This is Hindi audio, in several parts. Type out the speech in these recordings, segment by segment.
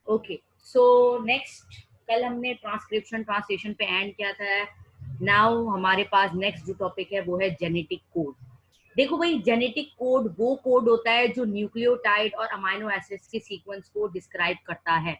ओके, सो नेक्स्ट, कल हमने ट्रांसक्रिप्शन ट्रांसलेशन पे एंड किया था। नाउ हमारे पास नेक्स्ट जो टॉपिक है वो है जेनेटिक कोड। देखो भाई, जेनेटिक कोड वो कोड होता है जो न्यूक्लियोटाइड और अमाइनो एसिड्स के सीक्वेंस को डिस्क्राइब करता है।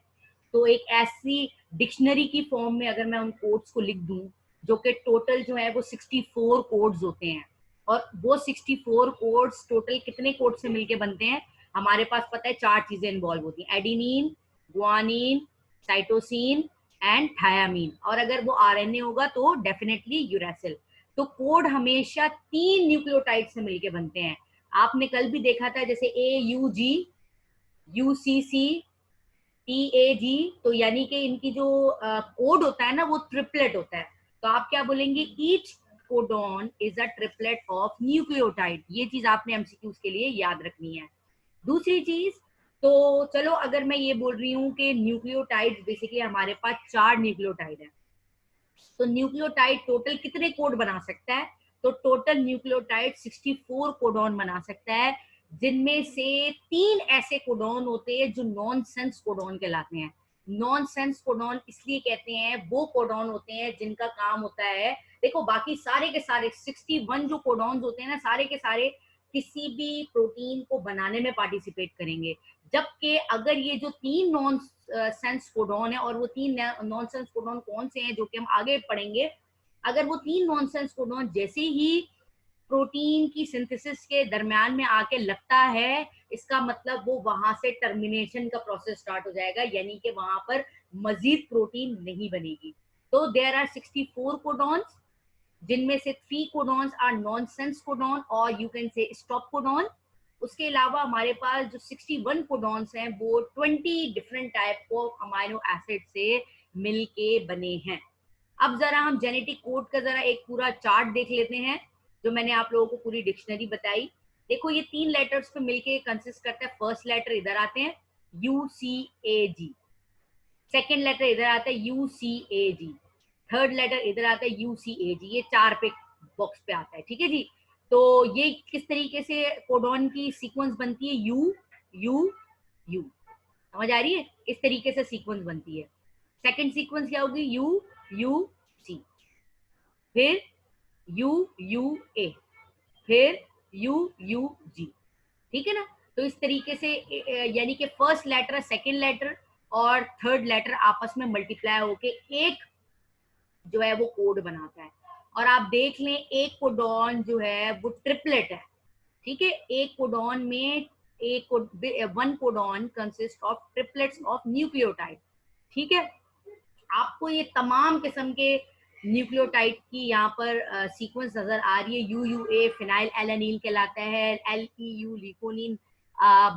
तो एक ऐसी डिक्शनरी की फॉर्म में अगर मैं उन कोड्स को लिख दूं, जो कि टोटल जो है वो 64 कोड्स होते हैं, और वो 64 कोड्स टोटल कितने कोड से मिलके बनते हैं? हमारे पास पता है चार चीजें इन्वॉल्व होती हैं: adenine, guanine, cytosine and thiamine, और अगर वो आरएनए होगा तो डेफिनेटली यूरेसिल। तो कोड हमेशा तीन न्यूक्लियोटाइड से मिलके बनते हैं। आपने कल भी देखा था, जैसे A U G, U C C, T A G, तो यानी कि इनकी जो कोड होता है ना वो ट्रिपलेट होता है। तो आप क्या बोलेंगे? Each codon is a triplet of nucleotide. ये चीज आपने एमसीक्यूज के लिए याद रखनी है। दूसरी चीज, तो चलो अगर मैं ये बोल रही हूँ कि न्यूक्लियोटाइड बेसिकली हमारे पास चार न्यूक्लियोटाइड है, तो न्यूक्लियोटाइड टोटल कितने कोड बना सकता है? तो टोटल न्यूक्लियोटाइड 64 कोडॉन बना सकता है, जिनमें से तीन ऐसे कोडॉन होते हैं जो नॉन सेंस कोडॉन कहलाते हैं। नॉन सेंस कोडॉन इसलिए कहते हैं, वो कोडॉन होते हैं जिनका काम होता है, देखो बाकी सारे के सारे 61 जो कोडॉन्स होते हैं ना, सारे के सारे किसी भी प्रोटीन को बनाने में पार्टिसिपेट करेंगे। जबकि अगर ये जो तीन नॉन सेंस कोडॉन है, और वो तीन नॉन सेंस कोडॉन कौन से हैं जो कि हम आगे पढ़ेंगे, अगर वो तीन नॉन सेंस कोडॉन जैसे ही प्रोटीन की सिंथेसिस के दरमियान में आके लगता है, इसका मतलब वो वहां से टर्मिनेशन का प्रोसेस स्टार्ट हो जाएगा, यानी कि वहां पर मजीद प्रोटीन नहीं बनेगी। तो देयर आर 64 कोडॉन्स, जिनमें से 3 कोडॉन्स आर नॉनसेंस कोडॉन और you can say stop codon. उसके अलावा हमारे पास जो 61 कोडॉन्स हैं वो 20 different type of amino acid से मिलके बने हैं। अब जरा हम जेनेटिक कोड का जरा एक पूरा चार्ट देख लेते हैं, जो मैंने आप लोगों को पूरी डिक्शनरी बताई। देखो, ये तीन लेटर्स पे मिलके कंसिस्ट करता है। फर्स्ट लेटर इधर आते हैं, U C A G. Second letter इधर आता है, U C A G. Third letter इधर आता है, यू सी ए जी। ये चार पे बॉक्स पे आता है, ठीक है जी। तो ये किस तरीके से कोडॉन की सीक्वेंस बनती है? यू यू यू, समझ आ रही है? इस तरीके से सीक्वेंस बनती है। सेकंड सीक्वेंस क्या होगी? यू यू सी, फिर यू यू ए, फिर यू यू जी, ठीक है ना? तो इस तरीके से यानी कि फर्स्ट लेटर, सेकंड लेटर और थर्ड लेटर आपस में मल्टीप्लाई होके एक जो है वो कोड बनाता है। और आप देख लें, एक कोडॉन जो है वो ट्रिपलेट है, ठीक है? एक कोडॉन में एक one codon consist of triplets of nucleotide, ठीक है? आपको ये तमाम किस्म के न्यूक्लियोटाइड की यहाँ पर सीक्वेंस नजर आ रही है। यू यू ए फिनाइल एलानिल कहलाता है, एल ई यू लिकोनिन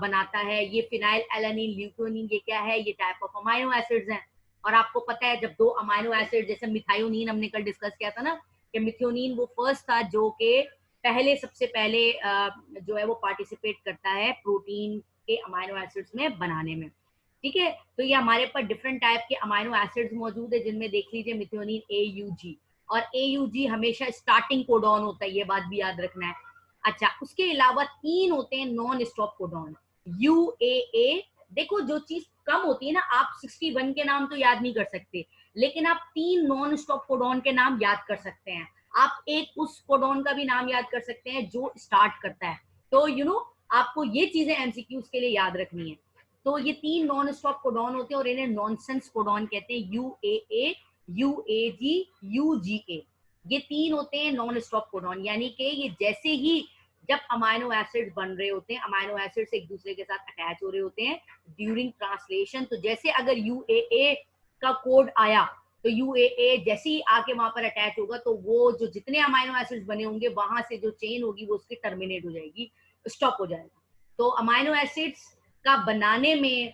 बनाता है। ये फिनाइल एलानिल ल्यूकोनिन, ये क्या है? ये टाइप ऑफ अमाइनो एसिड्स हैं। और आपको पता है, जब दो अमाइनो एसिड, जैसे मिथायोनिन हमने कल डिस्कस किया था ना, कि मिथ्योनिन वो फर्स्ट था जो कि पहले, सबसे पहले जो है वो पार्टिसिपेट करता है प्रोटीन के अमाइनो एसिड्स में बनाने में, ठीक है? तो ये हमारे पास डिफरेंट टाइप के अमाइनो एसिड्स मौजूद है, जिनमें देख लीजिए मिथ्योनिन ए यू जी, और ए यू जी हमेशा स्टार्टिंग कोडॉन होता है, ये बात भी याद रखना है। अच्छा, उसके अलावा तीन होते हैं non stop codon, U A. देखो, जो चीज कम होती है ना, आप 61 के नाम तो याद नहीं कर सकते, लेकिन आप तीन नॉन स्टॉप कोडॉन के नाम याद कर सकते हैं। आप एक उस कोडॉन का भी नाम याद कर सकते हैं जो स्टार्ट करता है। तो आपको ये चीजें एमसीक्यूज के लिए याद रखनी है। तो ये तीन नॉन स्टॉप कोडॉन होते हैं और इन्हें नॉनसेंस कोडॉन कहते हैं। U A, U A G, U G A, ये तीन होते हैं नॉन स्टॉप कोडॉन। यानी कि ये जैसे ही जब अमाइनो एसिड बन रहे होते हैं, अमाइनो एसिड्स एक दूसरे के साथ अटैच हो रहे होते हैं ड्यूरिंग ट्रांसलेशन, तो जैसे अगर यू ए का कोड आया, तो यू ए जैसे ही आके वहां पर अटैच होगा, तो वो जो जितने अमाइनो एसिड्स बने होंगे, वहां से जो चेन होगी वो उसकी टर्मिनेट हो जाएगी, स्टॉप हो जाएगा। तो अमाइनो एसिड्स का बनाने में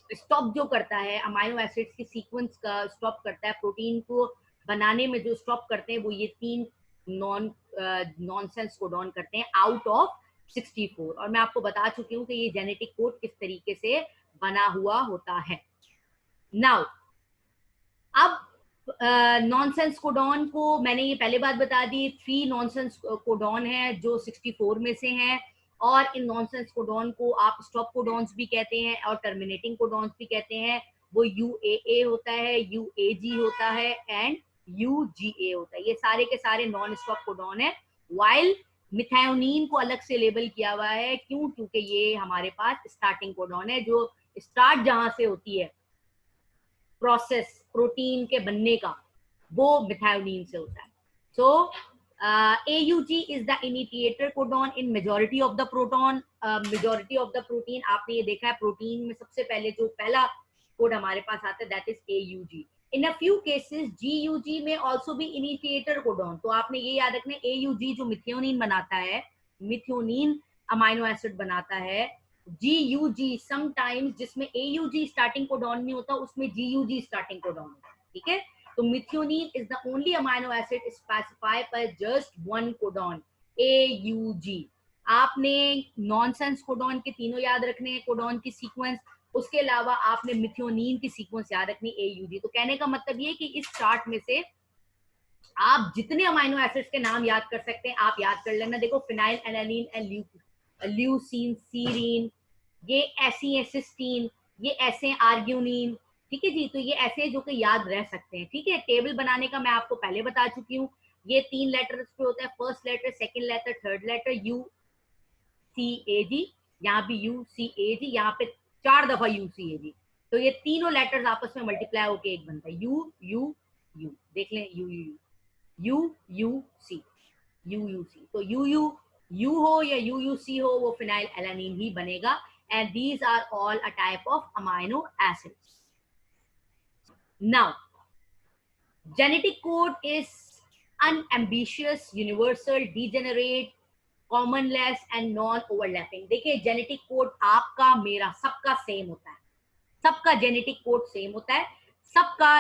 स्टॉप जो करता है, अमाइनो एसिड्स की सीक्वेंस का स्टॉप करता है, प्रोटीन को बनाने में जो स्टॉप करते हैं, वो ये तीन नॉनसेंस कोडॉन करते हैं आउट ऑफ 64। और मैं आपको बता चुकी हूँ कि ये जेनेटिक कोड किस तरीके से बना हुआ होता है। नाउ, अब नॉनसेंस कोडॉन को मैंने ये पहले बात बता दी, 3 नॉनसेंस कोडॉन है जो 64 में से हैं। और इन नॉनसेंस कोडॉन को आप स्टॉप कोडॉन्स भी कहते हैं और टर्मिनेटिंग कोडॉन्स भी कहते हैं। वो UAA होता है, UAG होता है एंड UGA होता है। ये सारे के सारे नॉन स्टॉप कोडॉन है। वाइल मिथायोनिन को अलग से लेबल किया हुआ है, क्यों? क्योंकि ये हमारे पास स्टार्टिंग कोडॉन है, जो स्टार्ट जहां से होती है प्रोसेस प्रोटीन के बनने का, वो मिथायोनिन से होता है। सो AUG is the initiator codon in majority of the majority of the protein। आपने ये देखा है प्रोटीन में सबसे पहले जो पहला कोड हमारे पास आता है that is AUG। In a few cases GUG में ऑल्सो भी इनिशिएटर कोडॉन। तो आपने ये याद रखना है AUG जो मिथियोनिन बनाता है, मिथियोनिन अमाइनो एसिड बनाता है। GUG समटाइम्स जिसमें AUG स्टार्टिंग कोडॉन नहीं होता उसमें GUG स्टार्टिंग कोडॉन होता है, ठीक है। तो methionine is the only amino acid specified by just one codon AUG। आपने नॉनसेंस कोडॉन के तीनों याद रखने हैं, कोडॉन की सीक्वेंस, उसके अलावा आपने मिथियोनिन की सीक्वेंस याद रखनी AUG। तो कहने का मतलब ये कि इस चार्ट में से आप जितने अमाइनो एसिड्स के नाम याद कर सकते हैं आप याद कर लेना। देखो phenylalanine and leucine, serine, ये ऐसे हैं सिस्टीन, ये ऐसे हैं आर्ग्यूनिन, ठीक है जी। तो ये ऐसे जो कि याद रह सकते हैं, ठीक है। टेबल बनाने का मैं आपको पहले बता चुकी हूँ। ये 3 लेटर्स पे होता है, first letter, second letter, third letter, UCAG। यहाँ भी UCAG, यहाँ पे 4 दफा UCAG। तो ये तीनों लेटर्स आपस में मल्टीप्लाई होके एक बनता है U देख लें, UUC, तो U हो या UUC हो, वो फिनाइल एलानिन ही बनेगा। And these are all a type of amino acids. Now genetic code is unambiguous, universal, degenerate, commaless and non overlapping. देखिए जेनेटिक कोड आपका मेरा सबका सेम होता है, सबका जेनेटिक कोड सेम होता है, सबका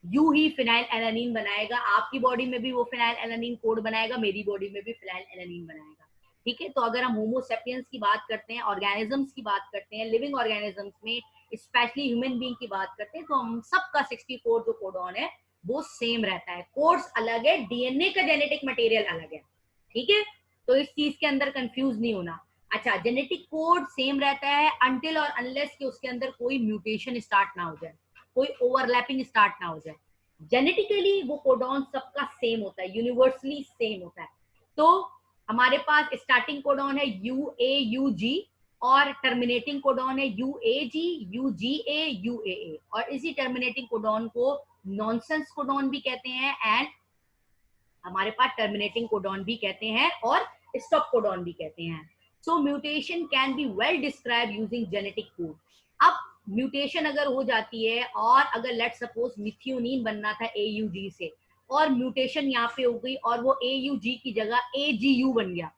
यू ही फिनाइल एलानिन बनाएगा। आपकी बॉडी में भी वो फिनाइल एलानिन कोड बनाएगा, मेरी बॉडी में भी फिनाइल एलानिन बनाएगा, ठीक है। तो अगर हम होमोसेपियंस की बात करते हैं, ऑर्गेनिजम्स की बात करते हैं, लिविंग ऑर्गेनिजम्स में स्पेशली ह्यूमन बीइंग की बात करते हैं, तो हम सबका 64 जो कोडॉन है वो सेम रहता है। कोड्स अलग है, डीएनए का जेनेटिक मटेरियल अलग है, ठीक है। तो इस चीज के अंदर कंफ्यूज नहीं होना। अच्छा, जेनेटिक कोड सेम रहता है अनटिल और अनलेस कि उसके अंदर कोई म्यूटेशन स्टार्ट ना हो जाए, कोई ओवरलैपिंग स्टार्ट ना हो जाए। जेनेटिकली वो कोडॉन सबका सेम होता है, यूनिवर्सली सेम होता है। तो हमारे पास स्टार्टिंग कोडॉन है UAUG और टर्मिनेटिंग कोडॉन है UAG, UGA, UAA। और इसी टर्मिनेटिंग कोडॉन को नॉनसेंस कोडॉन भी कहते हैं एंड हमारे पास टर्मिनेटिंग कोडॉन भी कहते हैं और स्टॉप कोडॉन भी कहते हैं। So mutation can be well describe using genetic code. अब म्यूटेशन अगर हो जाती है और अगर लेट सपोज मिथियोनिन बनना था AUG से और म्यूटेशन यहाँ पे हो गई और वो AUG की जगह AGU बन गया,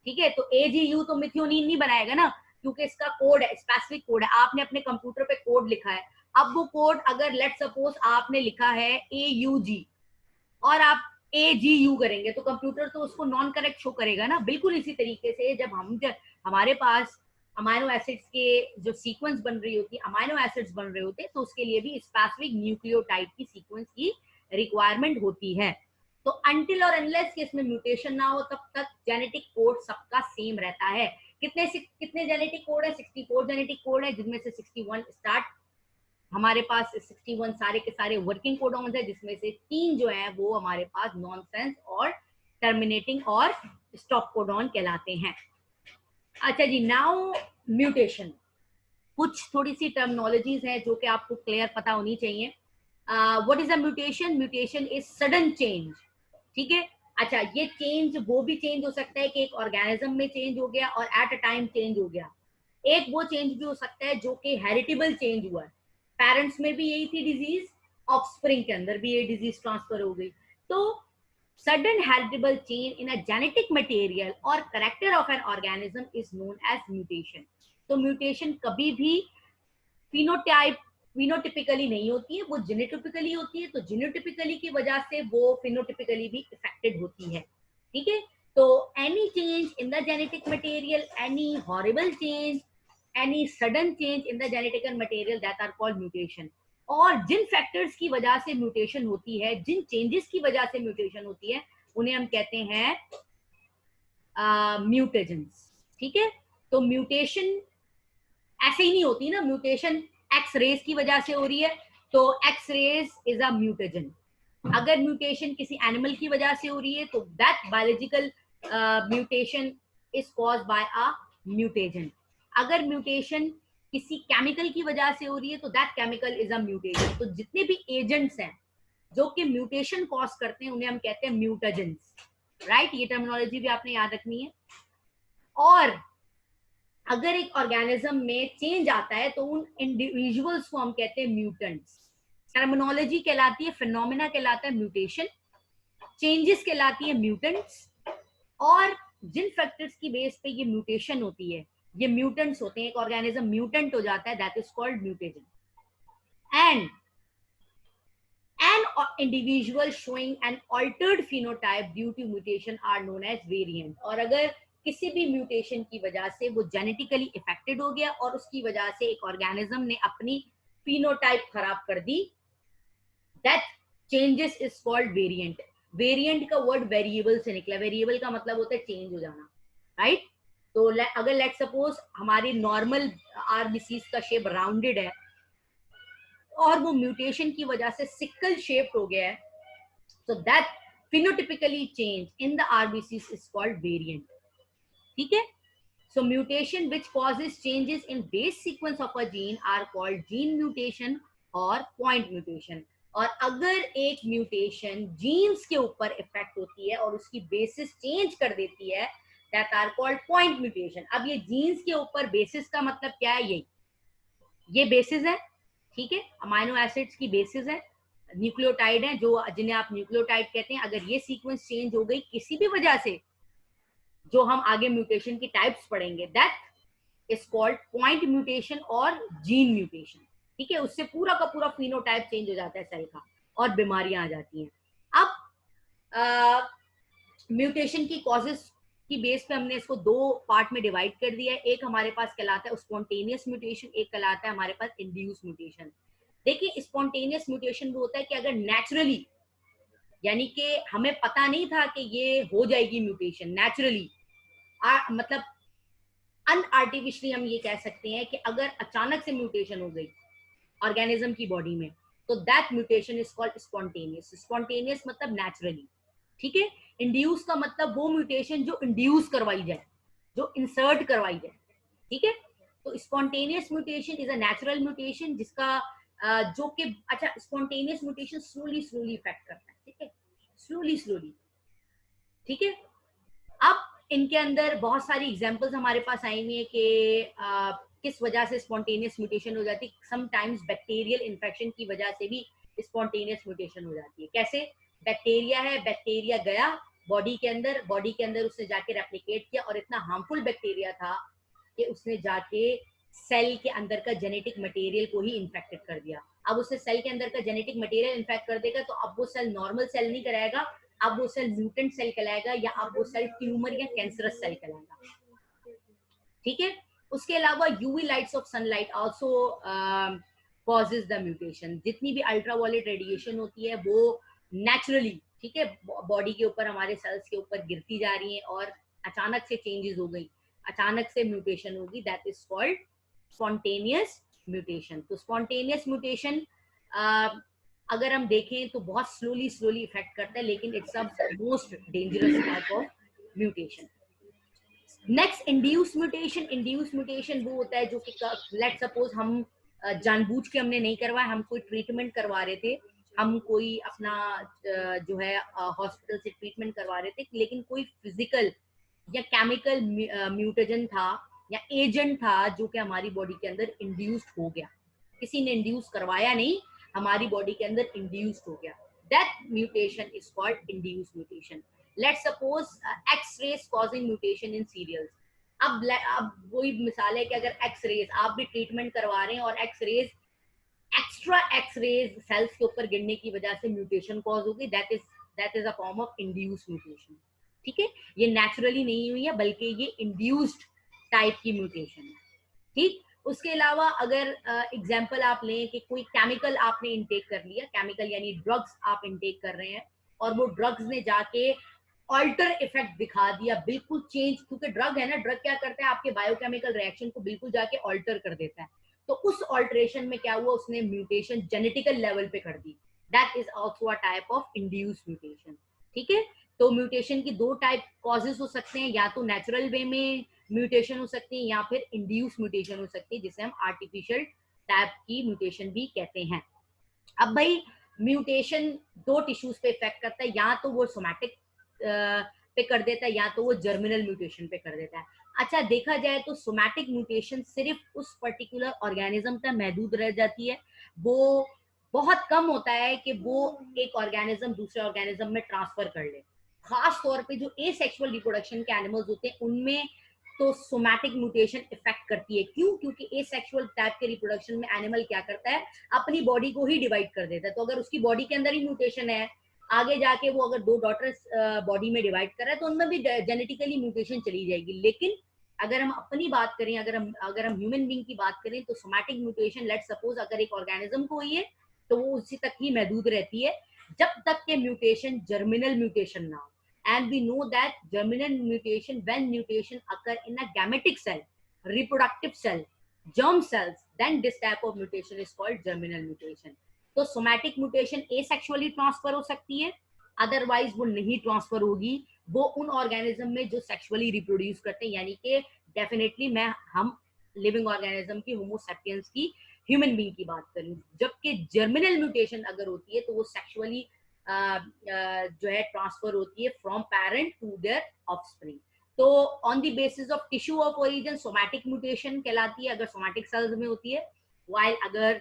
ठीक है। तो AGU तो मिथियोनिन नहीं बनाएगा ना, क्योंकि इसका कोड है, स्पेसिफिक कोड है, आपने अपने कंप्यूटर पे कोड लिखा है। अब वो कोड अगर लेट सपोज आपने लिखा है AUG और आप AGU करेंगे तो कंप्यूटर तो उसको नॉन करेक्ट शो करेगा ना। बिल्कुल इसी तरीके से जब हमारे पास अमाइनो एसिड्स के जो सीक्वेंस बन रही होती है, अमाइनो एसिड्स बन रहे होते हैं, तो उसके लिए भी स्पेसिफिक न्यूक्लियोटाइड की सीक्वेंस की रिक्वायरमेंट होती है। तो अनटिल और अनलेस कि इसमें म्यूटेशन ना हो तब तक जेनेटिक कोड सबका सेम रहता है। कितने जेनेटिक कोड है? 64 जेनेटिक कोड है, जिनमें से 61 स्टार्ट हमारे पास 61 सारे के सारे वर्किंग कोडॉन्स है, जिसमें से 3 जो है वो हमारे पास नॉनसेंस और टर्मिनेटिंग और स्टॉप कोडॉन कहलाते हैं। अच्छा जी, नाउ म्यूटेशन। कुछ थोड़ी सी टर्मिनोलॉजीज है जो कि आपको क्लियर पता होनी चाहिए। What is a mutation? Mutation is sudden change, ठीक है। अच्छा, ये चेंज वो भी चेंज हो सकता है कि एक ऑर्गेनिज्म में चेंज हो गया और एट अ टाइम चेंज हो गया। एक वो चेंज भी हो सकता है जो कि हेरिटेबल चेंज हुआ है, पेरेंट्स में भी यही थी डिजीज, ऑफस्प्रिंग के अंदर भी ये डिजीज ट्रांसफर हो गई। तो sudden heritable change in a genetic material or character of an organism is known as mutation। तो म्यूटेशन कभी भी फिनोटिपिकली नहीं होती है, वो जीनोटिपिकली होती है। तो जीनोटिपिकली की वजह से वो फिनोटिपिकली भी इफेक्टेड होती है, ठीक है। तो any change in the genetic material, any horrible change, any sudden change in the genetical material, that are called mutation. और जिन फैक्टर्स की वजह से म्यूटेशन होती है, जिन चेंजेस की वजह से म्यूटेशन होती है, उन्हें हम कहते हैं म्यूटेजेंस। ठीक है, तो म्यूटेशन ऐसे ही नहीं होती ना, म्यूटेशन एक्स रेज की वजह से हो रही है, तो x raise is a mutagen. अगर म्यूटेशन किसी एनिमल की वजह से हो रही है तो that biological mutation is cause by a mutagen. अगर म्यूटेशन किसी केमिकल की वजह से हो रही है तो दैट केमिकल इज अ म्यूटेजन। तो जितने भी एजेंट्स हैं जो कि म्यूटेशन कॉज करते हैं उन्हें हम कहते हैं म्यूटेजेंस, राइट? ये टर्मिनोलॉजी भी आपने याद रखनी है। और अगर एक ऑर्गेनिज्म में चेंज आता है तो उन इंडिविजुअल्स को हम कहते हैं म्यूटेंट्स। टर्मिनोलॉजी कहलाती है, फिनोमेना कहलाता है म्यूटेशन, चेंजेस कहलाती है म्यूटेंट्स, और जिन फैक्टर्स की बेस पे ये म्यूटेशन होती है ये म्यूटेंट्स होते हैं। एक ऑर्गेनिज्म म्यूटेंट हो जाता है, that is called mutation. And an individual showing an altered phenotype due to mutation are known as variant। और अगर किसी भी म्यूटेशन की वजह से वो जेनेटिकली इफेक्टेड हो गया और उसकी वजह से एक ऑर्गेनिज्म ने अपनी फिनोटाइप खराब कर दी, that changes is called variant. Variant का वर्ड वेरिएबल से निकला, वेरिएबल का मतलब होता है चेंज हो जाना, राइट? तो अगर लेट सपोज हमारी नॉर्मल आरबीसीज का शेप राउंडेड है और वो म्यूटेशन की वजह से सिकल शेप्ड हो गया है, so that phenotypically change in the RBCs is called variant। ठीक है, so mutation which causes changes in base sequence of a gene are called gene mutation और point mutation। और अगर एक म्यूटेशन जीन्स के ऊपर इफेक्ट होती है और उसकी बेसिस चेंज कर देती है, that are called point mutation. अब ये जीन्स के ऊपर बेसिस का मतलब क्या है? यही ये बेसिस है, ठीक है, अमाइनो एसिड्स की बेसिस है, न्यूक्लियोटाइड है, जो जिन्हें आप न्यूक्लियोटाइड कहते हैं। अगर ये सीक्वेंस चेंज हो गई किसी भी वजह से, जो हम आगे म्यूटेशन की टाइप्स पढ़ेंगे, that is called point mutation और जीन म्यूटेशन। ठीक है, उससे पूरा का पूरा फिनोटाइप चेंज हो जाता है सेल का और बीमारियां आ जाती हैं। अब म्यूटेशन की कॉजेस की बेस पे हमने इसको दो पार्ट में डिवाइड कर दिया है। एक हमारे पास कहलाता है स्पॉन्टेनियस म्यूटेशन, एक कहलाता है हमारे पास इंड्यूस म्यूटेशन। देखिए, स्पॉन्टेनियस म्यूटेशन वो होता है कि अगर नेचुरली, यानी कि हमें पता नहीं था कि ये हो जाएगी म्यूटेशन, नेचुरली मतलब अनआर्टिफिशियली हम ये कह सकते हैं कि अगर अचानक से म्यूटेशन हो गई ऑर्गेनिज्म की बॉडी में, तो that mutation is called spontaneous. Spontaneous मतलब नेचुरली, ठीक है। इंड्यूस का मतलब वो म्यूटेशन जो इंड्यूस करवाई जाए, जो इंसर्ट करवाई जाए, ठीक है। तो spontaneous mutation is a natural mutation जिसका जो कि अच्छा, spontaneous mutation slowly slowly effect करता है, ठीक है, स्लोली स्लोली, ठीक है। अब इनके अंदर बहुत सारी एग्जांपल्स हमारे पास आई हुई है कि किस वजह से स्पॉन्टेनियस म्यूटेशन हो जाती है। समटाइम्स बैक्टीरियल इन्फेक्शन की वजह से भी स्पॉन्टेनियस म्यूटेशन हो जाती है। कैसे? बैक्टीरिया है, बैक्टीरिया गया बॉडी के अंदर उसने जाके रेप्लिकेट किया और इतना हार्मफुल बैक्टीरिया था कि उसने जाके सेल के अंदर का जेनेटिक मटेरियल को ही इन्फेक्टेड कर दिया। अब उसने सेल के अंदर का जेनेटिक मटेरियल इन्फेक्ट कर देगा तो अब वो सेल नॉर्मल सेल नहीं कराएगा, अब वो सेल म्यूटेंट सेल कहलाएगा या अब वो सेल ट्यूमर या कैंसरस सेल कहलाएगा, ठीक है। उसके अलावा UV lights off sunlight also causes the mutation. जितनी भी अल्ट्रावायलेट रेडिएशन होती है वो नेचुरली, ठीक है, बॉडी के ऊपर, हमारे सेल्स के ऊपर गिरती जा रही है और अचानक से चेंजेस हो गई, अचानक से म्यूटेशन होगी, that is called spontaneous mutation. तो स्पॉन्टेनियस म्यूटेशन अगर हम देखें तो बहुत स्लोली स्लोली इफेक्ट करता है, लेकिन it's a most dangerous type of mutation. Next, induce mutation. Induce mutation वो होता है जो कि लेट सपोज हम जानबूझ के हमने नहीं करवाया, हम कोई ट्रीटमेंट करवा रहे थे, हम कोई अपना जो है हॉस्पिटल से ट्रीटमेंट करवा रहे थे, लेकिन कोई फिजिकल या केमिकल म्यूटेजन था या एजेंट था जो कि हमारी बॉडी के अंदर इंड्यूस्ड हो गया। किसी ने इंड्यूस करवाया नहीं, हमारी बॉडी के अंदर इंड्यूस्ड हो गया, that mutation is called induce mutation. Let suppose X rays causing mutation in cereals. अब वही मिसाल है कि अगर एक्स रेज, आप भी ट्रीटमेंट करवा रहे हैं और X rays, extra X rays cells के ऊपर गिरने की वजह से म्यूटेशन कॉज होगी, that is a form of induce mutation, ठीक है। ये नेचुरली नहीं हुई है बल्कि ये इंड्यूस्ड टाइप की म्यूटेशन है, ठीक। उसके अलावा अगर एग्जाम्पल आप लें कि कोई केमिकल आपने इनटेक कर लिया, केमिकल यानी ड्रग्स आप इनटेक कर रहे हैं और वो ड्रग्स ने जाके ऑल्टर इफेक्ट दिखा दिया, बिल्कुल चेंज, क्योंकि ड्रग है ना, ड्रग क्या करता है आपके बायोकेमिकल रिएक्शन को बिल्कुल जाके ऑल्टर कर देता है। तो उस ऑल्टरेशन में क्या हुआ, उसने म्यूटेशन जेनेटिकल लेवल पे कर दी। That is also a type of induce mutation. ठीक है, तो म्यूटेशन की दो टाइप कॉजेज हो सकते हैं, या तो नेचुरल वे में म्यूटेशन हो सकती है या फिर इंड्यूस म्यूटेशन हो सकती है, जिसे हम आर्टिफिशियल टाइप की म्यूटेशन भी कहते हैं। अब भाई म्यूटेशन दो टिश्यूज पे इफेक्ट करता है, या तो वो सोमैटिक पे कर देता है या तो वो जर्मिनल म्यूटेशन पे कर देता है। अच्छा, देखा जाए तो सोमैटिक म्यूटेशन सिर्फ उस पर्टिकुलर ऑर्गेनिज्म तक महदूद रह जाती है। वो बहुत कम होता है कि वो एक ऑर्गेनिज्म दूसरे ऑर्गेनिज्म में ट्रांसफर कर ले। खास तौर पे जो एसेक्सुअल रिप्रोडक्शन के एनिमल्स होते हैं उनमें तो सोमैटिक म्यूटेशन इफेक्ट करती है। क्यों? क्योंकि एसेक्सुअल टाइप के रिप्रोडक्शन में एनिमल क्या करता है, अपनी बॉडी को ही डिवाइड कर देता है। तो अगर उसकी बॉडी के अंदर ही म्यूटेशन है, आगे जाके वो अगर दो डॉटर्स बॉडी में डिवाइड कर रहा है तो उनमें भी जेनेटिकली म्यूटेशन चली जाएगी। लेकिन अगर हम अपनी बात करें, अगर हम ह्यूमन बीइंग की बात करें, तो सोमैटिक म्यूटेशन लेट सपोज अगर एक ऑर्गेनिज्म को हुई है तो वो उसी तक ही महदूद रहती है जब तक के म्यूटेशन जर्मिनल म्यूटेशन ना हो। And we know that germinal mutation, when mutation occur in a gametic cell, reproductive cell, germ cells, then this type of mutation is called germinal mutation. तो somatic mutation asexually ट्रांसफर हो सकती है, अदरवाइज वो नहीं ट्रांसफर होगी। वो उन ऑर्गेनिज्म में जो सेक्सुअली रिप्रोड्यूस करते हैं, यानी कि डेफिनेटली मैं हम लिविंग ऑर्गेनिज्म की, होमोसेपियंस की, ह्यूमन बीइंग की बात करूं। जबकि जर्मिनल म्यूटेशन अगर होती है तो वो सेक्सुअली जो है ट्रांसफर होती है from parent to their offspring. तो on the basis of tissue of origin somatic mutation कहलाती है अगर सोमैटिक सेल्स में होती है, वाइल अगर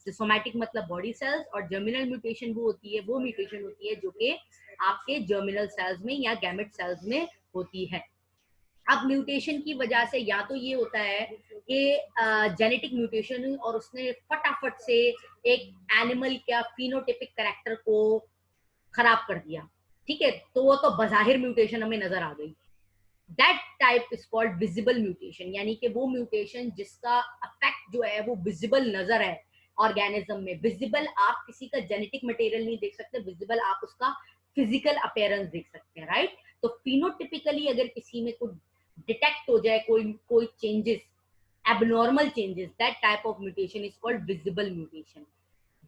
सोमैटिक मतलब बॉडी सेल्स, और जर्मिनल म्यूटेशन वो होती है, वो म्यूटेशन होती है जो कि आपके जर्मिनल सेल्स में या गैमेट सेल्स में होती है। अब म्यूटेशन की वजह से या तो ये होता है कि जेनेटिक म्यूटेशन और उसने फटाफट से एक एनिमल का फिनोटिपिक कैरेक्टर को खराब कर दिया, ठीक है, तो वो तो बज़ाहिर म्यूटेशन हमें नजर आ गई। That type is called visible mutation, यानी कि वो म्यूटेशन जिसका इफेक्ट जो है वो विजिबल नजर है ऑर्गेनिज्म में। विजिबल आप किसी का जेनेटिक मटेरियल नहीं देख सकते, विजिबल आप उसका फिजिकल अपीयरेंस देख सकते हैं, राइट। तो फिनोटिपिकली अगर किसी में कुछ डिटेक्ट हो जाए, कोई कोई changes, abnormal changes, that type of mutation is called visible mutation.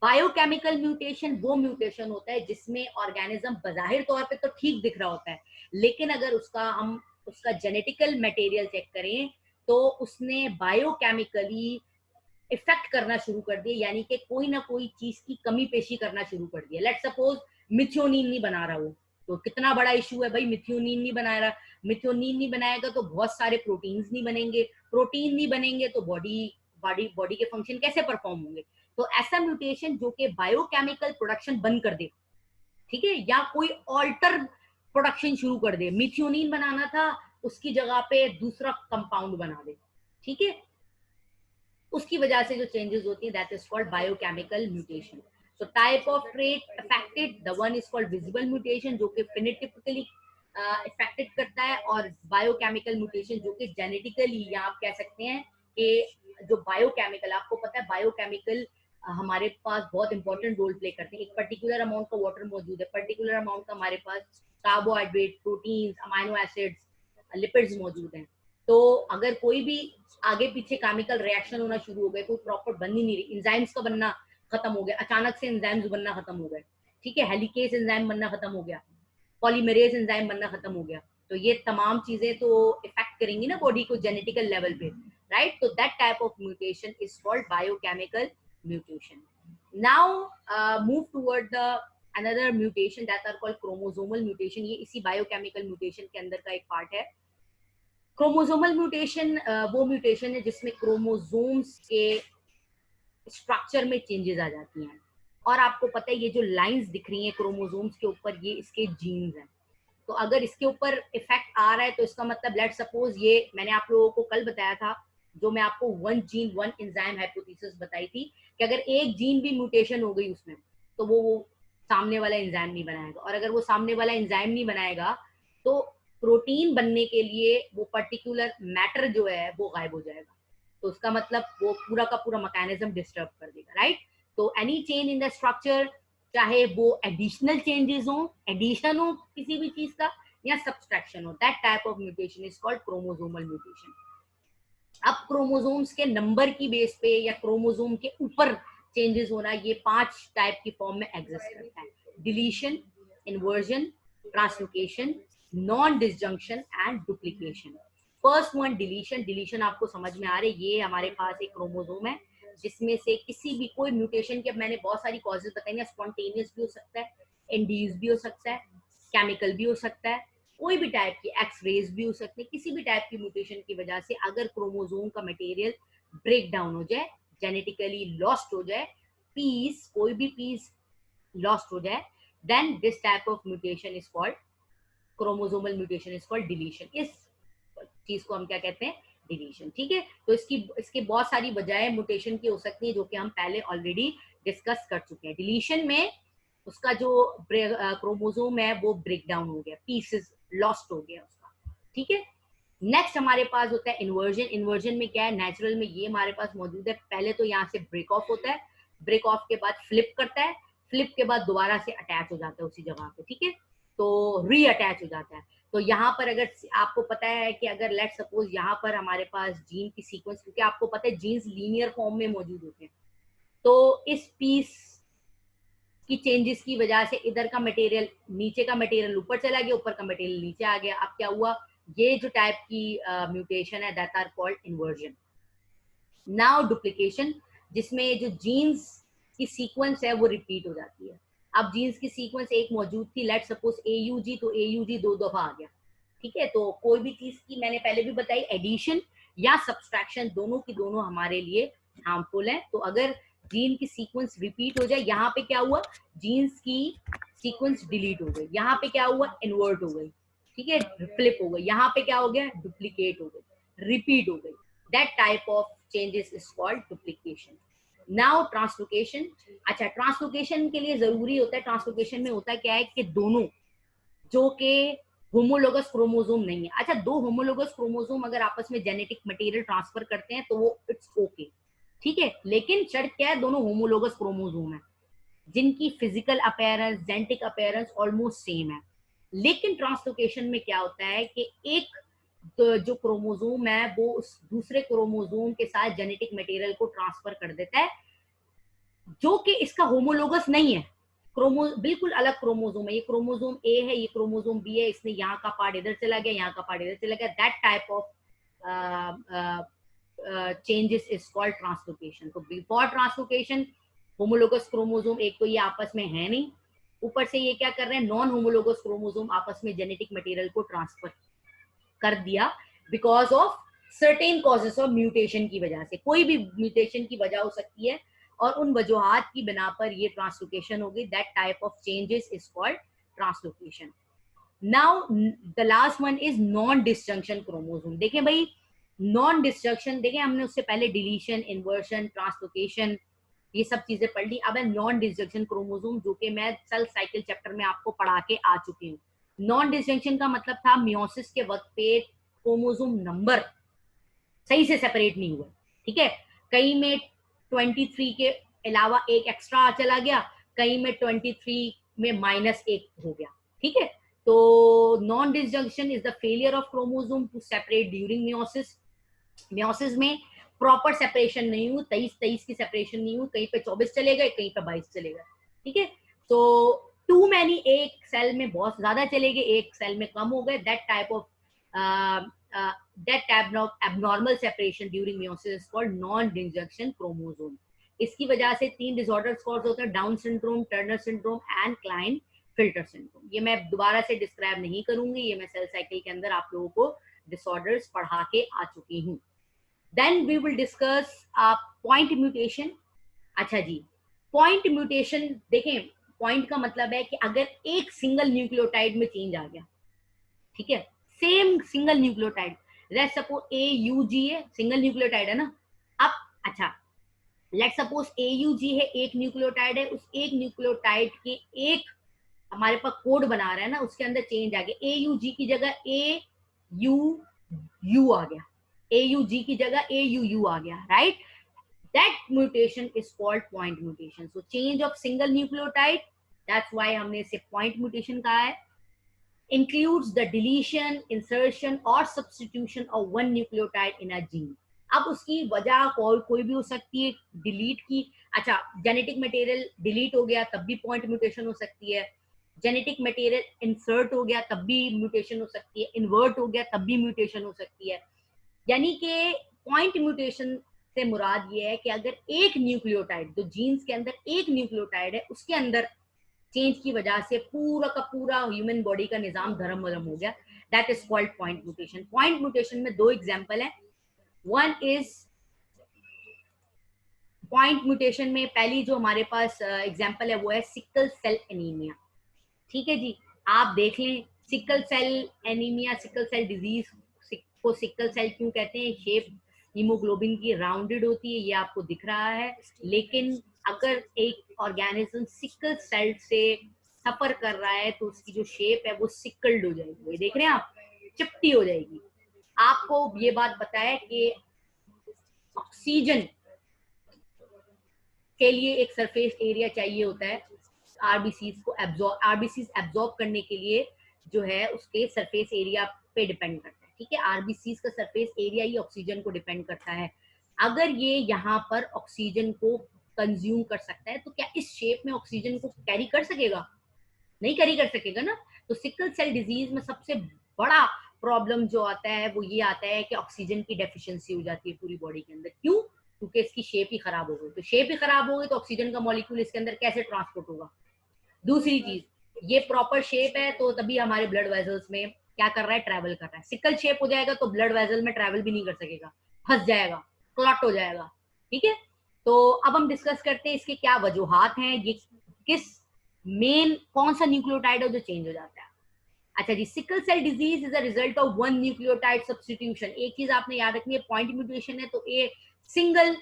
Biochemical mutation वो म्यूटेशन होता है जिसमें ऑर्गेनिज्म बजाहिर तौर पे तो ठीक दिख रहा होता है, लेकिन अगर हम उसका जेनेटिकल मटेरियल चेक करें तो उसने बायोकेमिकली इफेक्ट करना शुरू कर दिया, यानी कि कोई ना कोई चीज की कमी पेशी करना शुरू कर दिया। लेट सपोज मिथ्योनिन नहीं बना रहा हो, तो कितना बड़ा इशू है भाई, मिथ्योनिन नहीं बना रहा। मिथ्योनिन नहीं बनाएगा तो बहुत सारे प्रोटीन्स नहीं बनेंगे, प्रोटीन नहीं बनेंगे तो बॉडी बॉडी बॉडी के फंक्शन कैसे परफॉर्म होंगे। तो ऐसा म्यूटेशन जो कि बायोकेमिकल प्रोडक्शन बंद कर दे, ठीक है, या कोई ऑल्टर प्रोडक्शन शुरू कर दे, मिथ्योनिन बनाना था उसकी जगह पे दूसरा कंपाउंड बना दे, ठीक है, उसकी वजह से जो चेंजेस होती है that is called biochemical mutation. So type of trait affected, the one is called visible mutation जो कि फिनोटिपिकली अफेक्टेड करता है, और बायोकेमिकल म्यूटेशन जो कि जेनेटिकली, या आप कह सकते हैं कि जो बायोकेमिकल, आपको पता है बायोकेमिकल हमारे पास बहुत इंपॉर्टेंट रोल प्ले करते हैं। एक पर्टिकुलर अमाउंट का वाटर मौजूद है, पर्टिकुलर अमाउंट का हमारे पास carbohydrate, proteins, amino acids, lipids मौजूद हैं। तो अगर कोई भी आगे पीछे केमिकल रिएक्शन होना शुरू हो गए, कोई प्रॉपर बन ही नहीं रही, एंजाइम्स का बनना खत्म हो गया, अचानक से एंजाइम्स बनना खत्म हो गए, ठीक है, हेलिकेज एंजाइम बनना खत्म हो गया, पॉलीमरेज एंजाइम बनना खत्म हो गया, तो ये तमाम चीजें तो इफेक्ट करेंगी ना बॉडी को जेनेटिकल लेवल पे, राइट। तो that type of mutation is called biochemical mutation. Now move toward the another mutation that are called chromosomal mutation. ये इसी बायोकेमिकल म्यूटेशन के अंदर का एक पार्ट है। क्रोमोसोमल म्यूटेशन वो म्यूटेशन है जिसमें क्रोमोसोम्स के स्ट्रक्चर में चेंजेस आ जाती हैं, और आपको पता है ये जो लाइंस दिख रही हैं क्रोमोसोम्स के ऊपर, ये इसके जीन्स हैं। तो अगर इसके ऊपर इफेक्ट आ रहा है तो इसका मतलब लेट सपोज, ये मैंने आप लोगों को कल बताया था, जो मैं आपको one gene one enzyme hypothesis बताई थी, कि अगर एक जीन भी म्यूटेशन हो गई उसमें तो वो सामने वाला एंजाइम नहीं बनाएगा, और अगर वो सामने वाला एंजाइम नहीं बनाएगा तो प्रोटीन बनने के लिए वो पर्टिकुलर मैटर जो है वो गायब हो जाएगा। तो उसका मतलब वो पूरा का पूरा मैकेनिज्म डिस्टर्ब कर देगा, राइट। तो any change in the structure, चाहे वो एडिशनल चेंजेस हो, एडिशन हो किसी भी चीज का, या सब्सट्रैक्शन हो, that type of mutation is called chromosomal mutation. अब क्रोमोसोम्स के नंबर की बेस पे या क्रोमोसोम के ऊपर चेंजेस होना, ये 5 टाइप की फॉर्म में एग्जिस्ट करता है: deletion, inversion, translocation, non disjunction and duplication. First one deletion. Deletion आपको समझ में आ रही है, ये हमारे पास एक क्रोमोसोम है जिसमें से किसी भी कोई म्यूटेशन के, मैंने बहुत सारी कॉजेज बताई, स्पॉन्टेनियस भी हो सकता है, इंड्यूस भी हो सकता है, केमिकल भी हो सकता है, कोई भी टाइप की, एक्स रेज भी हो सकती है, किसी भी टाइप की म्यूटेशन की वजह से अगर क्रोमोसोम का मटेरियल ब्रेक डाउन हो जाए, जेनेटिकली लॉस्ट हो जाए, पीस, कोई भी पीस लॉस्ट हो जाए, then this type of mutation is called chromosomal mutation is called deletion. इस चीज को हम क्या कहते हैं? डिलीशन। ठीक है, तो इसकी बहुत सारी वजह म्यूटेशन की हो सकती है जो कि हम पहले ऑलरेडी डिस्कस कर चुके हैं। डिलीशन में उसका जो क्रोमोसोम है वो ब्रेक डाउन हो गया, पीसेस लॉस्ट हो गया उसका। ठीक है, नेक्स्ट हमारे पास होता है इन्वर्जन। इन्वर्जन में क्या है? नेचुरल में ये हमारे पास मौजूद है, पहले तो यहाँ से ब्रेक ऑफ होता है, ब्रेक ऑफ के बाद फ्लिप करता है, फ्लिप के बाद दोबारा से अटैच हो जाता है उसी जगह पे। ठीक है, तो री अटैच हो जाता है। तो यहाँ पर अगर आपको पता है कि अगर लेट सपोज यहाँ पर हमारे पास जीन की सीक्वेंस, क्योंकि आपको पता है जीन्स लीनियर फॉर्म में मौजूद होते हैं, तो इस पीस की चेंजेस की वजह से इधर का मटेरियल, नीचे का मटेरियल ऊपर चला गया, ऊपर का मटेरियल नीचे आ गया। अब क्या हुआ? ये जो टाइप की म्यूटेशन है, that are called inversion. Now duplication, जिसमें जो जीन्स की सीक्वेंस है वो रिपीट हो जाती है। अब जीन्स की सीक्वेंस एक मौजूद थी, लेट सपोज AUG, तो AUG 2 दफा आ गया। ठीक है, तो कोई भी चीज की, मैंने पहले भी बताई, एडिशन या सब्सट्रैक्शन, दोनों की दोनों हमारे लिए हार्मफुल है। तो अगर जीन की सीक्वेंस रिपीट हो जाए, यहाँ पे क्या हुआ? जीन्स की सीक्वेंस डिलीट हो गई, यहाँ पे क्या हुआ? इन्वर्ट हो गई। ठीक है, फ्लिप हो गई, यहाँ पे क्या हो गया? डुप्लीकेट हो गई, रिपीट हो गई। That type of changes is called duplication. Now translocation. अच्छा, ट्रांसलोकेशन के लिए जरूरी होता है, ट्रांसलोकेशन में होता है क्या है कि दोनों जो के होमोलोगस क्रोमोसोम नहीं है। अच्छा, दो होमोलोगस क्रोमोसोम अगर आपस में जेनेटिक मटेरियल ट्रांसफर करते हैं तो वो इट्स ओके। ठीक है, लेकिन शर्त क्या है? दोनों होमोलोगस क्रोमोसोम है जिनकी physical appearance, genetic appearance almost same है। लेकिन ट्रांसलोकेशन में क्या होता है कि एक तो जो क्रोमोसोम है वो उस दूसरे क्रोमोसोम के साथ जेनेटिक मटेरियल को ट्रांसफर कर देता है जो कि इसका होमोलोगस नहीं है। बिल्कुल अलग क्रोमोसोम है, ये क्रोमोसोम ए है, ये क्रोमोसोम बी है, इसने यहाँ का पार्ट इधर चला गया, यहाँ का पार्ट इधर चला गया। That type of changes is called translocation. तो बिफोर ट्रांसलोकेशन होमोलोगस क्रोमोसोम एक तो ये आपस में है नहीं, ऊपर से ये क्या कर रहे हैं? नॉन होमोलोगस क्रोमोसोम आपस में जेनेटिक मटेरियल को ट्रांसफर कर दिया because of certain causes of mutation की वजह से। कोई भी म्यूटेशन की वजह हो सकती है और उन वजूहात की बिना पर ये ट्रांसलोकेशन होगी। That type of changes is called translocation. Now the last one is non disjunction chromosome. देखें भाई, नॉन डिसजंक्शन, देखें हमने उससे पहले डिलीशन, इन्वर्शन, ट्रांसलोकेशन ये सब चीजें पढ़ ली। अब है नॉन डिसजंक्शन क्रोमोसोम, जो कि मैं सेल साइकिल चैप्टर में आपको पढ़ा के आ चुकी हूँ। नॉन डिसजंक्शन का मतलब था मियोसिस के वक्त पे क्रोमोसोम नंबर सही से सेपरेट नहीं हुआ। ठीक है, कहीं में 23 के अलावा एक एक्स्ट्रा चला गया, कहीं में 23 में -1 हो गया। ठीक है, तो non disjunction is the failure of chromosome to separate during meiosis. Meiosis में प्रॉपर सेपरेशन नहीं हुई, 23 की सेपरेशन नहीं हुई, कहीं पे 24 चले गए, कहीं पे 22 चले गए। ठीक है, तो टू मैनी, एक सेल में बहुत ज्यादा चले गए, एक सेल में कम हो गए। That type of abnormal separation during meiosis called non disjunction chromosome. इसकी वजह से 3 डिसऑर्डर्स कॉज होते हैं: Down syndrome, Turner syndrome and Klinefelter syndrome. ये मैं दोबारा से डिस्क्राइब नहीं करूंगी, ये मैं सेल साइकिल के अंदर आप लोगों को डिसऑर्डर्स पढ़ा के आ चुकी हूँ। Then we will discuss point mutation. अच्छा जी, पॉइंट म्यूटेशन देखें, पॉइंट का मतलब है कि अगर एक सिंगल न्यूक्लियोटाइड में चेंज आ गया, ठीक है, same single nucleotide, let's suppose AUG है, सिंगल न्यूक्लियोटाइड है ना। अब अच्छा, लेट्स सपोज AUG है, एक न्यूक्लियोटाइड है, उस एक न्यूक्लियोटाइड के एक हमारे पास कोड बना रहा है ना, उसके अंदर चेंज आ गया, AUG की जगह AUU आ गया, AUG की जगह AUU आ गया, right? That mutation is called point mutation. So change of single nucleotide, that's why हमने इसे point mutation कहा है। includes the deletion, insertion or substitution of one nucleotide in a gene. अब उसकी वजह कोई भी हो सकती है, डिलीट की, अच्छा जेनेटिक मटेरियल डिलीट हो गया तब भी पॉइंट म्यूटेशन हो सकती है, जेनेटिक मटेरियल इंसर्ट हो गया तब भी म्यूटेशन हो सकती है, इन्वर्ट हो गया तब भी म्यूटेशन हो सकती है। यानी कि पॉइंट म्यूटेशन से मुराद ये है कि अगर एक न्यूक्लियोटाइड, जो जीन्स के अंदर एक न्यूक्लियोटाइड है, उसके अंदर चेंज की वजह से पूरा का पूरा ह्यूमन बॉडी का निजाम धर्म मरम हो गया, that is called point mutation. Point mutation में दो एग्जांपल है। वन इज पॉइंट म्यूटेशन में पहली जो हमारे पास एग्जांपल है वो है सिकल सेल एनीमिया। ठीक है जी, आप देख लें sickle cell anaemia, sickle cell disease को सिकल सेल क्यों कहते हैं? शेप हीमोग्लोबिन की राउंडेड होती है, ये आपको दिख रहा है, लेकिन अगर एक ऑर्गेनिज्म सिकल सेल से सफर कर रहा है तो उसकी जो शेप है वो सिकल्ड हो जाएगी, ये देख रहे हैं आप, चिपटी हो जाएगी। आपको ये बात पता है कि ऑक्सीजन के लिए एक सरफेस एरिया चाहिए होता है आरबीसीज को एब्जॉर्ब करने के लिए, जो है उसके सरफेस एरिया पे डिपेंड करता है। ठीक है, आरबीसीज का सरफेस एरिया ही ऑक्सीजन को डिपेंड करता है। अगर ये यहाँ पर ऑक्सीजन को कंज्यूम कर सकता है तो क्या इस शेप में ऑक्सीजन को कैरी कर सकेगा? नहीं कैरी कर सकेगा ना। तो सिकल सेल डिजीज में सबसे बड़ा प्रॉब्लम जो आता है वो ये आता है कि ऑक्सीजन की डेफिशिएंसी हो जाती है पूरी बॉडी के अंदर। क्यों? क्योंकि इसकी शेप ही खराब हो गई। तो शेप ही खराब हो गई तो ऑक्सीजन का मॉलिक्यूल इसके अंदर कैसे ट्रांसपोर्ट होगा? दूसरी चीज, ये प्रॉपर शेप है तो तभी हमारे ब्लड वेजल्स में क्या कर रहा है? ट्रैवल कर रहा है। सिकल शेप हो जाएगा तो ब्लड वेजल में ट्रैवल भी नहीं कर सकेगा, फंस जाएगा, क्लॉट हो जाएगा। ठीक है, तो अब हम डिस्कस करते हैं इसके क्या वजूहात हैं, ये किस मेन कौन सा न्यूक्लियोटाइड है जो चेंज हो जाता है। अच्छा जी, sickle cell disease is a result of one nucleotide substitution. एक चीज आपने याद रखनी है, पॉइंट म्यूटेशन है तो ए सिंगल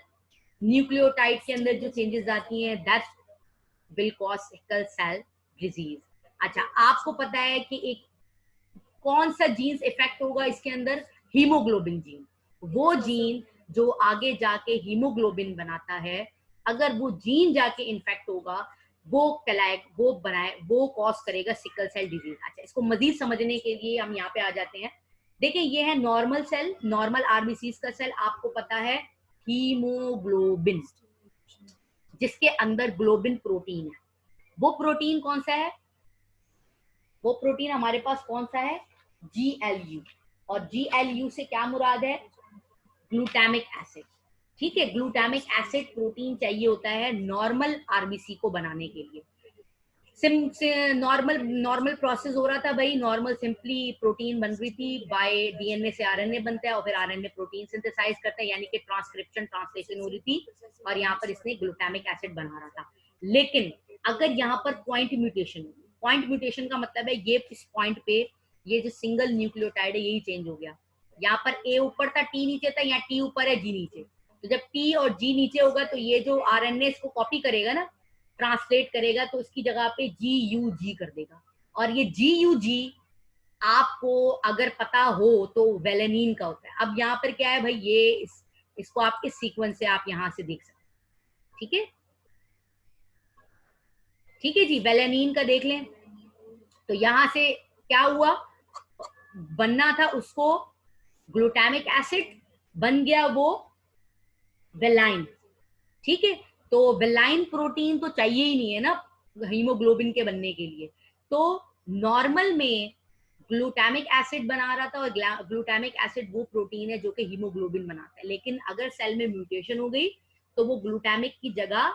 न्यूक्लियोटाइड के अंदर जो चेंजेस आती हैं that will cause sickle cell disease. अच्छा, आपको पता है कि एक कौन सा जीन्स इफेक्ट होगा इसके अंदर? Haemoglobin gene. वो जीन जो आगे जाके हीमोग्लोबिन बनाता है, अगर वो जीन जाके इन्फेक्ट होगा वो कॉज करेगा सिकल सेल डिजीज। अच्छा, इसको मजीद समझने के लिए हम यहाँ पे आ जाते हैं। देखिए, ये है नॉर्मल सेल, नॉर्मल आरबीसी का सेल। आपको पता है हीमोग्लोबिन, जिसके अंदर ग्लोबिन प्रोटीन है, वो प्रोटीन कौन सा है? वो प्रोटीन हमारे पास कौन सा है? GLU। और GLU से क्या मुराद है? Glutamic acid. ठीक है, ग्लूटामिक एसिड प्रोटीन चाहिए होता है नॉर्मल आरबीसी को बनाने के लिए। नॉर्मल प्रोसेस हो रहा था भाई, नॉर्मल सिंपली प्रोटीन बन रही थी, बाय डीएनए से आरएनए बनता है और फिर आरएनए प्रोटीन सिंथेसाइज करता है, यानी कि ट्रांसक्रिप्शन ट्रांसलेशन हो रही थी और यहाँ पर इसने ग्लूटामिक एसिड बना रहा था। लेकिन अगर यहाँ पर पॉइंट म्यूटेशन का मतलब है ये इस पॉइंट पे ये जो सिंगल न्यूक्लियोटाइड है यही चेंज हो गया। यहाँ पर ए ऊपर था, टी नीचे था, यहाँ टी ऊपर है, जी नीचे। तो जब टी और जी नीचे होगा तो ये जो आरएनए इसको कॉपी करेगा ना, ट्रांसलेट करेगा, तो इसकी जगह पे GUG कर देगा। और ये GUG आपको अगर पता हो तो वेलेनिन का होता है। अब यहाँ पर क्या है भाई, ये इसको आप इस सीक्वेंस से आप यहाँ से देख सकते हैं। ठीक है, ठीक है जी, वेलेनिन का देख लें तो यहां से क्या हुआ, बनना था उसको ग्लूटामिक एसिड, बन गया वो वेलाइन। ठीक है, तो वेलाइन प्रोटीन तो चाहिए ही नहीं है ना हीमोग्लोबिन के बनने के लिए। तो नॉर्मल में ग्लूटामिक एसिड बना रहा था, और ग्लूटामिक एसिड वो प्रोटीन है जो कि हीमोग्लोबिन बनाता है। लेकिन अगर सेल में म्यूटेशन हो गई तो वो ग्लूटामिक की जगह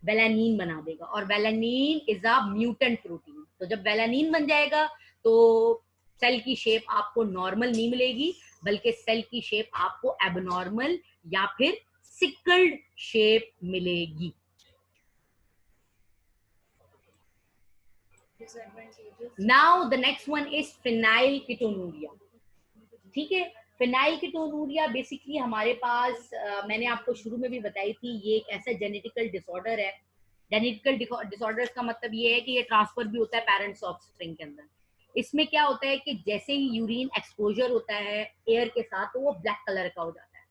वेलानिन बना देगा, और वेलानिन इज अ म्यूटेंट प्रोटीन। तो जब वेलानिन बन जाएगा तो सेल की शेप आपको नॉर्मल नहीं मिलेगी, बल्कि सेल की शेप आपको एबनॉर्मल या फिर सिकल्ड शेप मिलेगी। Now the next one is phenylketonuria. ठीक है, फिनाइलकीटोनुरिया बेसिकली हमारे पास मैंने आपको शुरू में भी बताई थी, ये एक ऐसा जेनेटिकल डिसऑर्डर है। जेनेटिकल डिसऑर्डर का मतलब ये है कि ये ट्रांसफर भी होता है पेरेंट्स ऑफस्प्रिंग के अंदर। इसमें क्या होता है कि जैसे ही यूरिन एक्सपोजर होता है एयर के साथ तो वो ब्लैक कलर का हो जाता है।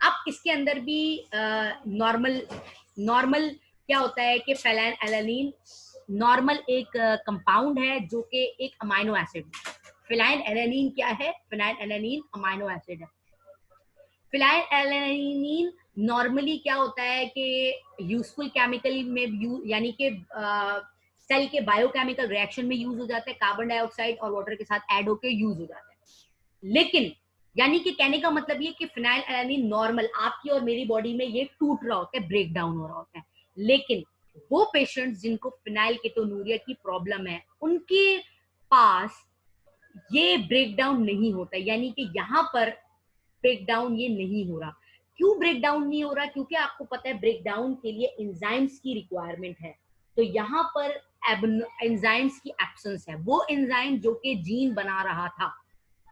अब इसके अंदर भी नॉर्मल क्या होता है कि फेनिलएलनिन नॉर्मल एक कंपाउंड है जो कि एक अमाइनो एसिड है। फिनाइल एलेनिन क्या है? फिनाइल एलेनिन अमाइनो एसिड है। फिनाइल एलेनिन नॉर्मली क्या होता है कि यूजफुल केमिकल में यानी कि सेल के बायोकेमिकल रिएक्शन में यूज हो जाता है, कार्बन डाइऑक्साइड और वाटर के साथ ऐड होकर यूज हो जाता है। लेकिन यानी कि कहने का मतलब ये कि फिनाइल एलेनिन नॉर्मल आपकी और मेरी बॉडी में ये टूट रहा होता है, ब्रेक डाउन हो रहा होता है। लेकिन वो पेशेंट्स जिनको फिनाइल कीटोनूरिया की प्रॉब्लम है, उनके पास ये ब्रेक डाउन नहीं होता, यानी कि यहाँ पर ब्रेक डाउन ये नहीं हो रहा। क्यों ब्रेक डाउन नहीं हो रहा? क्योंकि आपको पता है ब्रेक डाउन के लिए एंजाइम्स की रिक्वायरमेंट है। तो यहाँ पर एंजाइम्स की एब्सेंस है, वो एंजाइम जो कि जीन बना रहा था,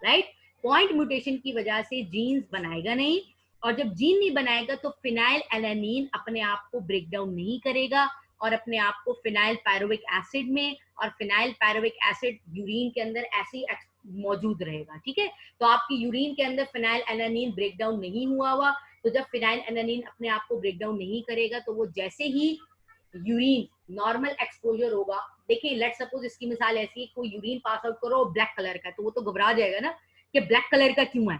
राइट? पॉइंट म्यूटेशन की वजह से जीन्स बनाएगा नहीं, और जब जीन नहीं बनाएगा तो फिनाइल एलानिन अपने आप को ब्रेक डाउन नहीं करेगा और अपने आप को फिनाइल पायरुविक एसिड में, और फिनाइल पायरुविक एसिड यूरिन के अंदर ऐसे ही मौजूद रहेगा, ठीक है? तो आपकी यूरिन के अंदर फिनाइल एलानिन ब्रेक डाउन नहीं हुआ, तो जब फिनाइल एलानिन अपने आप को ब्रेक डाउन नहीं करेगा तो वो जैसे ही यूरिन नॉर्मल एक्सपोजर होगा, देखिए लेट सपोज इसकी मिसाल ऐसी है, कोई यूरिन पास आउट करो ब्लैक कलर का, तो वो तो घबरा जाएगा ना कि ब्लैक कलर का क्यों है,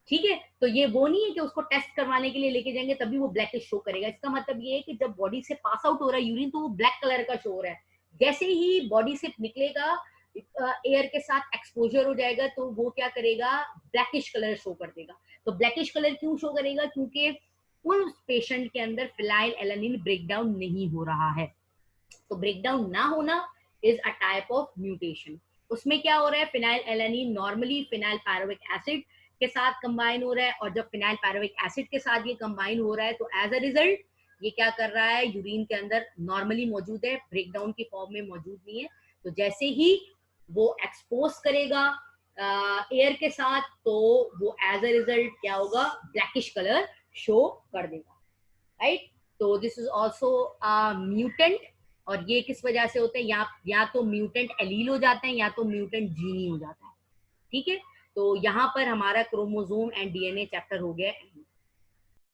ठीक है? तो ये वो नहीं है कि उसको टेस्ट करवाने के लिए लेके जाएंगे तभी वो ब्लैकिश शो करेगा। इसका मतलब ये है कि जब बॉडी से पास आउट हो रहा है यूरिन तो वो ब्लैक कलर का शो हो रहा है। जैसे ही बॉडी से निकलेगा, एयर के साथ एक्सपोजर हो जाएगा, तो वो क्या करेगा? ब्लैकिश कलर शो कर देगा। तो ब्लैकिश कलर क्यों शो करेगा? क्योंकि उस पेशेंट के अंदर फिनाइल एलानिन ब्रेक डाउन नहीं हो रहा है। तो ब्रेक डाउन ना होना is a type of mutation. उसमें क्या हो रहा है? Phenyl alanine normally phenyl pyruvic acid के साथ कंबाइन हो रहा है, और जब फिनाइल पायरुविक एसिड के साथ ये कंबाइन हो रहा है तो एज अ रिजल्ट ये क्या कर रहा है? यूरिन के अंदर नॉर्मली मौजूद है, ब्रेकडाउन की फॉर्म में मौजूद नहीं है। तो जैसे ही वो एक्सपोज करेगा एयर के साथ, तो वो एज अ रिजल्ट क्या होगा? ब्लैकिश कलर शो कर देगा, राइट? तो दिस इज ऑल्सो म्यूटेंट, और ये किस वजह से होता है? या तो म्यूटेंट एलील हो जाते हैं या तो म्यूटेंट जीनी हो जाता है, ठीक है? तो यहाँ पर हमारा क्रोमोसोम एंड डीएनए चैप्टर हो गया।